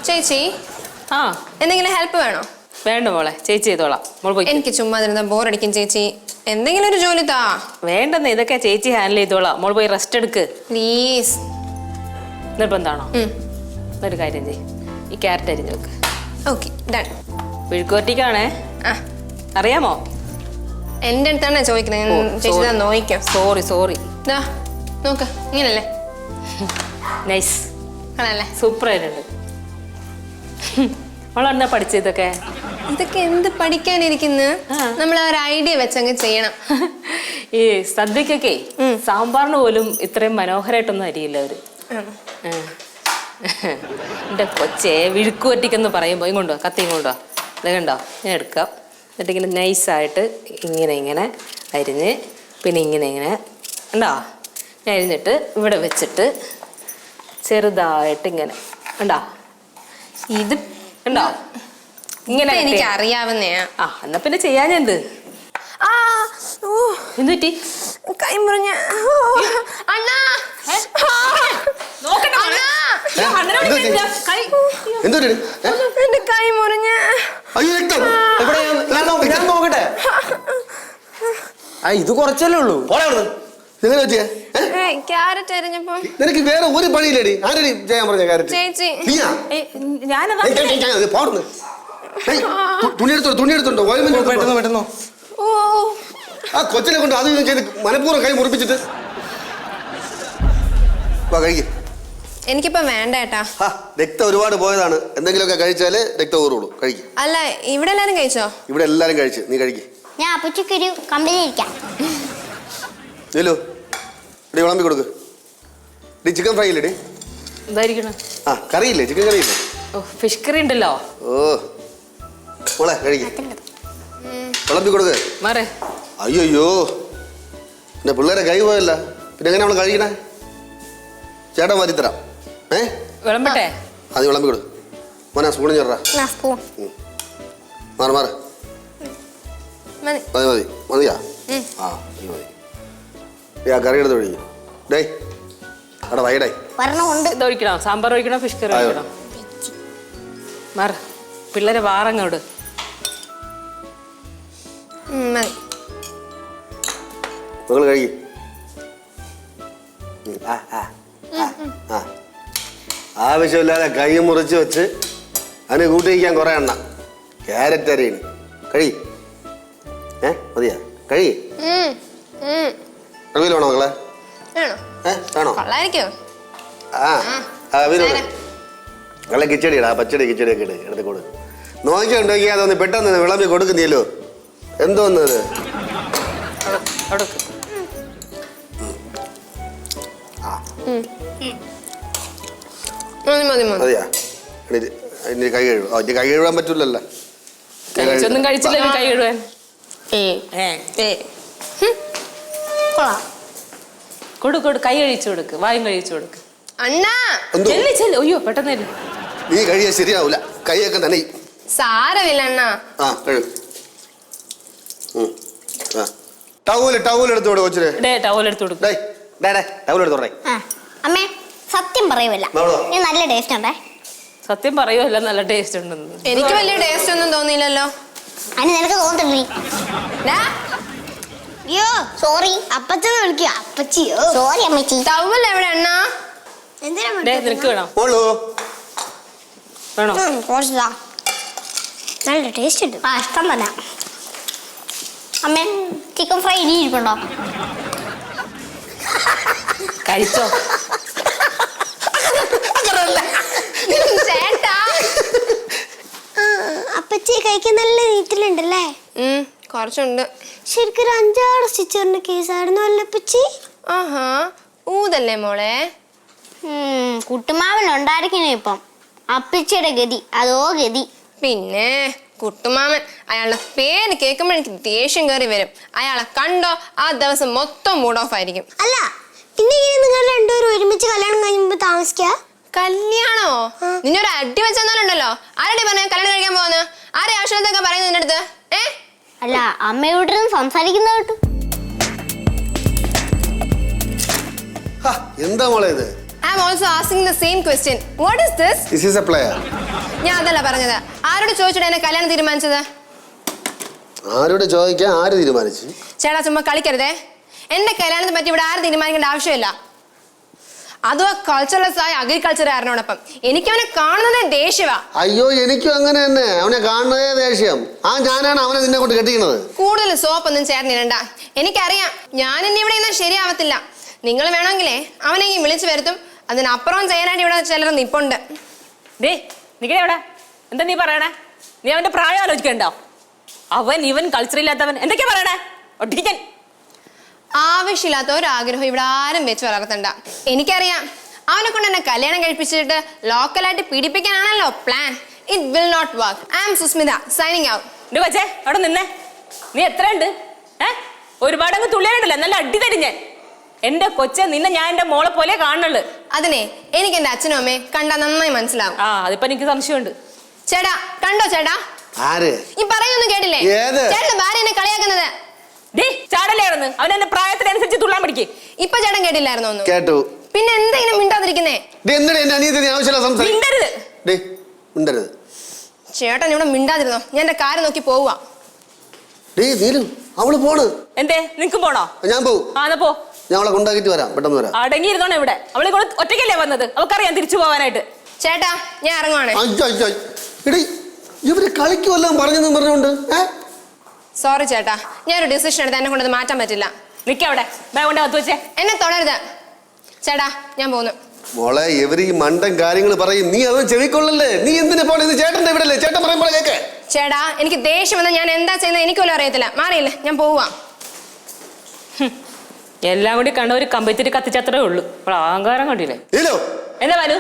ചേച്ചി ആ എന്തെങ്കിലും ഹെൽപ്പ് വേണോ? വേണ്ട മോളെ, ചേച്ചി ചെയ്തോളാം. മോൾ പോയി. എനിക്ക് ചുമ്മാ ഇരുന്ന ബോറടിക്കും ചേച്ചി. എന്തെങ്കിലും ഒരു ജോലി താ. വേണ്ടെന്ന്, ഇതൊക്കെ ചേച്ചി ഹാൻഡിൽ ചെയ്തോളാം. മോൾ പോയി റെസ്റ്റ് എടുക്ക് പ്ലീസ്. നിർബന്ധമാണോ? ഒരു കാര്യം ചെയ്യ്, ഈ ക്യാരറ്റ് അരിഞ്ഞു വെക്ക്. Okay done. വിഴുക്കുവരട്ടിക്കാണേ. അറിയാമോ? എന്റെ അടുത്താണ് ചോദിക്കുന്നത്. ചേച്ചി നോക്കാം. സോറി. നോക്ക ഇങ്ങനല്ലേ? നൈസ്, കളല്ലേ? സൂപ്പർ ആയിട്ടുണ്ട്. മോളെന്നാ പഠിച്ചതൊക്കെ? ഇതൊക്കെ എന്ത് പഠിക്കാനിരിക്കുന്നു? നമ്മൾ ആ ഒരു ഐഡിയ വെച്ചങ്ങ് ചെയ്യണം. ഈ സദ്യക്കൊക്കെ സാമ്പാറിന് പോലും ഇത്രയും മനോഹരമായിട്ടൊന്നും അരിയില്ല അവര്. എന്റെ കൊച്ചേ, വിഴുക്കുവറ്റിക്കെന്ന് പറയുമ്പോ ഇങ്ങോട്ടോ, കത്തിയും കൊണ്ടോ, ഇത് കണ്ടോ, ഞാൻ എടുക്കാം. എന്നിട്ട് ഇങ്ങനെ നൈസായിട്ട് ഇങ്ങനെ അരിഞ്ഞ്, പിന്നെ ഇങ്ങനെ ഉണ്ടോ, ഞാൻ അരിഞ്ഞിട്ട് ഇവിടെ വെച്ചിട്ട് ചെറുതായിട്ട് ഇങ്ങനെ ഉണ്ടോ, ഇത് ഉണ്ടോ, ഇങ്ങനെ എനിക്ക് അറിയാവുന്നയാ. എന്നാ പിന്നെ ചെയ്യാൻ എന്ത്? എന്ത് പറ്റി? കൈ മുറിഞ്ഞ അണ്ണാ. എന്റെ കൈ മുറിഞ്ഞ. ഞാൻ നോക്കട്ടെ. ഇത് കുറച്ചല്ലേ ഉള്ളൂ. ക്യാരറ്റ് അരിഞ്ഞപ്പോ നിനക്ക് വേറെ ഒരു പണിയില്ലേടി? ആരടി ചെയ്യാൻ പറഞ്ഞ ക്യാരറ്റ്? ചേച്ചി തുണിയെടുത്തുണ്ടോ? പെട്ടെന്നോ ആ കൊച്ചിനെ കൊണ്ട് അത് ചെയ്ത് മനഃപൂർവ്വം കൈ മുറിപ്പിച്ചിട്ട് കഴിക്കും. എനിക്കിപ്പോ വേണ്ട ഏട്ടാ. രക്തം ഒരുപാട് പോയതാണ്. എന്തെങ്കിലുമൊക്കെ കഴിച്ചാലേ രക്തം ഊറുള്ളൂ. കഴിക്കും. അല്ല, ഇവിടെ എല്ലാരും കഴിച്ചോ? ഇവിടെ എല്ലാരും കഴിച്ചു. നീ കഴിക്കും. ഞാൻ അപ്പച്ചക്കൊരു കമ്പനി ഇരിക്കാം. ഇടി വിളമ്പി കൊടുക്ക്. ഡി ചിക്കൻ ഫ്രൈ ഇല്ലേ? എന്തായിരിക്കണം? കറിയില്ലേ? ചിക്കൻ കറിയില്ലേ? ഫിഷ് കറി ഉണ്ടല്ലോ. മോളെ കഴിക്കും. വിളമ്പി കൊടുക്ക്. അയ്യോ, എന്റെ പിള്ളേരെ കൈ പോയല്ല. പിന്നെ എങ്ങനെ അവള് കഴിക്കണേ? ചേട്ടാ മാറ്റി തരാം. വിളമ്പട്ടെ? അത് വിളമ്പി കൊടു. മോനാ സ്പൂണിൽ ചേട്ടാ. മാറി മതിയാ? മതി. കറി എടുത്ത് ഒഴിക്കും. ഡേ അവിടെ വൈഡേ ഇത് ഒഴിക്കണോ? സാമ്പാർ ഒഴിക്കണോ? Fish curry ഒഴിക്കണോ? മാറ, പിള്ളേരെ വാറങ്ങോട്. മകള് കഴിക്കും. ആവശ്യമില്ലാതെ കൈ മുറിച്ച് വെച്ച് അതിന് കൂട്ടിരിക്കാൻ കുറെ എണ്ണ. ക്യാരറ്റ് അരിയാണ്. കഴി. മതിയാ? കഴി. വേണോ മകളെ? വേണോ? നല്ല കിച്ചടിയാ. കിച്ചടിയൊക്കെ എടുത്ത് കൊടു. നോക്കിയുണ്ടെങ്കിൽ അതൊന്ന് പെട്ടെന്ന് വിളമ്പി കൊടുക്കുന്നില്ലോ. എന്തോന്നത്? മതിയാ? കൈ കഴുകും. കൈ കഴുകാൻ പറ്റൂലല്ലോ. ഒന്നും കഴിച്ചില്ല കൈ കഴുകാൻ. കൊടു, കൈ കഴിച്ചു കൊടുക്ക്, വായും കഴിച്ചു കൊടുക്ക്. അയ്യോ പെട്ടെന്ന് നീ കഴിയാ ശരിയാവൂല. കൈയൊക്കെ തന്നെ സാരമില്ല അണ്ണാ. ടവൽ എടുത്തോടെ കൊച്ചിനെ. ടവൽ എടുത്ത് കൊടുക്ക്. ടവൽ എടുത്തോടെ. അമ്മേ സത്യം പറയുമല്ല, നല്ല ടേസ്റ്റ് ഉണ്ടേ. സത്യം പറയുമല്ല, നല്ല ടേസ്റ്റ് ഉണ്ടെന്ന്. എനിക്ക് വലിയ ടേസ്റ്റ് ഒന്നും തോന്നിയില്ലല്ലോ. അതിന് നിനക്ക് തോന്നുന്നു. അയ്യോ സോറി, അപ്പച്ചനെ വിളിക്കുക. അപ്പച്ചിയോ? സോറി അമ്മച്ചി. ടവൽ എവിടെ അണ്ണാ? നിനക്ക് വേണോ? നല്ല ടേസ്റ്റ് ഉണ്ട്. ഇഷ്ടം തന്നെ. അമ്മേ ചിക്കൻ ഫ്രൈ ഇനി ഇരിപ്പുണ്ടോ? കഴിച്ചോ? അപ്പച്ചി കഴിക്കാൻ നല്ല നീറ്റിലുണ്ടല്ലേ? കുറച്ചുണ്ട്. ശരിക്കും ഒരു 5-6 സ്റ്റിച്ചറിന്റെ കേസായിരുന്നു അല്ലേ അപ്പച്ചി? ഊതല്ലേ മോളെ? കുട്ടുമാവൻ ഉണ്ടായിരിക്കണേ ഇപ്പം. അപ്പച്ചിയുടെ ഗതി അതോ ഗതി. പിന്നെ കുട്ടുമാമൻ, അയാളുടെ പേര് കേൾക്കുമ്പോൾ എനിക്ക് ദേഷ്യം കയറി വരും. അയാളെ കണ്ടോ ആ ദിവസം മൊത്തം മൂഡ് ഓഫ് ആയിരിക്കും. അല്ല പിന്നെ നിങ്ങൾ രണ്ടുപേരും ഒരുമിച്ച് കല്യാണം കഴിയുമ്പോ താമസിക്ക? കല്യാണോ? നിന്നൊരു അടി വെച്ചെന്നാലുണ്ടല്ലോ. ആരടി പറഞ്ഞ കല്യാണം കഴിക്കാൻ പോകുന്നത്? ആരെ ആവശ്യത്തൊക്കെ പറയുന്നത് നിന്റെ അടുത്ത്? അല്ല അമ്മയോട് സംസാരിക്കുന്ന കേട്ടു. എന്താ മോളെ ഇത്? I am also asking the same question. What is this? This is a player. ഞാൻ അതല്ല പറഞ്ഞത്. ആരോട് ചോദിച്ചിട്ട് എന്നെ കല്യാണം തീരുമാനിച്ചത്? ആരോട് ചോദിക്കാൻ ആര് തീരുമാനിച്ചു? ചേട്ടാ ചുമ്മാ കളിക്കരുതേ. എന്റെ കല്യാണത്തെ പറ്റി ഇവിടെ ആരും തീരുമാനിക്കേണ്ട ആവശ്യമില്ല. അതും ആ കൾച്ചറലെസ് ആയ അഗ്രികൾച്ചറുകാരനോടൊപ്പം. എനിക്ക് അവനെ കാണുന്നതേ ദേഷ്യവാ. അയ്യോ എനിക്കും അങ്ങനെ തന്നെ. അവനെ കാണുന്നതേ ദേഷ്യം. ഞാനാണ് അവനെ നിന്നെ കൊണ്ട് കെട്ടിക്കുന്നത്. കൂടുതൽ സോപ്പൊന്നും ചേർന്നിടണ്ട. എനിക്കറിയാം ഞാൻ ഇനി ഇവിടെ നിന്നാൽ ശരിയാവത്തില്ല. നിങ്ങൾ വേണമെങ്കിലേ അവനെ ഈ വിളിച്ചു വരുത്തും. അതിനപ്പുറം ചെയ്യാനായിട്ട് ഇവിടെ ചിലർ നിപ്പുണ്ട്. ഡേ നിക്കടെ അവിടെ. എന്താ നീ പറയണേ? നീ അവന്റെ പ്രായം ആലോചിക്കണ്ടോ? ഇവൻ കൾച്ചറില്ലാത്തവൻ എന്തൊക്കെയാ പറയണേ? ഒട്ടിക്കാൻ ആവശ്യമില്ലാത്ത ഒരാഗ്രഹം ഇവിടെ ആരും വെച്ച് വളർത്തണ്ട. എനിക്കറിയാം അവനെ കൊണ്ട് എന്നെ കല്യാണം കഴിപ്പിച്ചിട്ട് ലോക്കലായിട്ട് പീഡിപ്പിക്കാനാണല്ലോ plan. It will not work. I am Susmita signing out. കൊച്ചേ അവിടെ നിന്നേ. നീ എത്രയുണ്ട്? ഒരുപാടങ്ങ് തുള്ളിയാലുണ്ടല്ലോ നല്ല അടി തരും ഞാൻ. എന്റെ കൊച്ചെ നിന്നെ ഞാൻ എന്റെ മോളെ പോലെ കാണുന്നുള്ളു. അതിനെ എനിക്ക് എന്റെ അച്ഛനും അമ്മയെ കണ്ടാ നന്നായി മനസ്സിലാവും. അതിപ്പോ എനിക്ക് സംശയമുണ്ട്. ചേട്ടാ കണ്ടോ ചേട്ടാ? ആര് ഈ പറയുന്നൊന്നും കേട്ടില്ലേ? ചേട്ടന്റെ ഭാര്യ എന്നെ കളിയാക്കുന്നത്. ചാടലായിരുന്നു അവൻ എന്റെ പ്രായത്തിനനുസരിച്ച് തുള്ളാൻ പഠിക്കേ. ഇപ്പൊ ചേട്ടൻ കേട്ടില്ലായിരുന്നോ? ഒന്നും കേട്ടു. പിന്നെ എന്തെങ്കിലും മിണ്ടാതിരിക്കുന്നേ? ചേട്ടൻ ഇവിടെ മിണ്ടാതിരുന്നോ? ഞാൻ എന്റെ കാര്യം നോക്കി പോവാ. അവള് പോണ്. എന്തേ നിനക്കും പോണോ? ഞാൻ പോവും. പോ. ഞാൻ അവളെ കൊണ്ടാക്കിട്ട് വരാം. പെട്ടെന്ന് വരാം. അടങ്ങിയിരുന്നോണെ ഇവിടെ. അവളെ കൂടെ ഒറ്റയ്ക്കല്ലേ വന്നത്? അവക്കറിയാം തിരിച്ചു പോവാനായിട്ട്. ചേട്ടാ ഞാൻ ഇറങ്ങുവാണ്. ഇവര് കളിക്കുമല്ലോ പറഞ്ഞെന്ന് പറഞ്ഞോണ്ട്. സോറി ചേട്ടാ, ഞാനൊരു ഡിസിഷൻ എടുത്ത് എന്നെ കൊണ്ടത് മാറ്റാൻ പറ്റില്ല. നിക്കവിടെ കൊണ്ട് കത്ത് വെച്ചേ. എന്നെ തൊടരുത് ചേട്ടാ, ഞാൻ പോന്നു. മോളെ ഇവര് ഈ മണ്ടൻ കാര്യങ്ങൾ പറയും. നീ അത് ചെവിക്കൊള്ളല്ലേ? നീ എന്തിനാ പോലെ? ഇത് ചേട്ടന്റെ ഇവിടെ അല്ലേ? ചേട്ടൻ പറയുമ്പോൾ കേക്ക്. ചേട്ടാ എനിക്ക് ദേഷ്യം വന്നാൽ ഞാൻ എന്താ ചെയ്യുന്നത് എനിക്ക് പോലും അറിയത്തില്ല. മാറിയില്ലേ, ഞാൻ പോവാ. എല്ലാം കൂടി കണ്ട ഒരു കമ്പത്തിരി കത്തിച്ചത്രേ ഉള്ളൂ. അഹങ്കാരം കണ്ടില്ലേ? ഇല്ലോ എന്താ വലു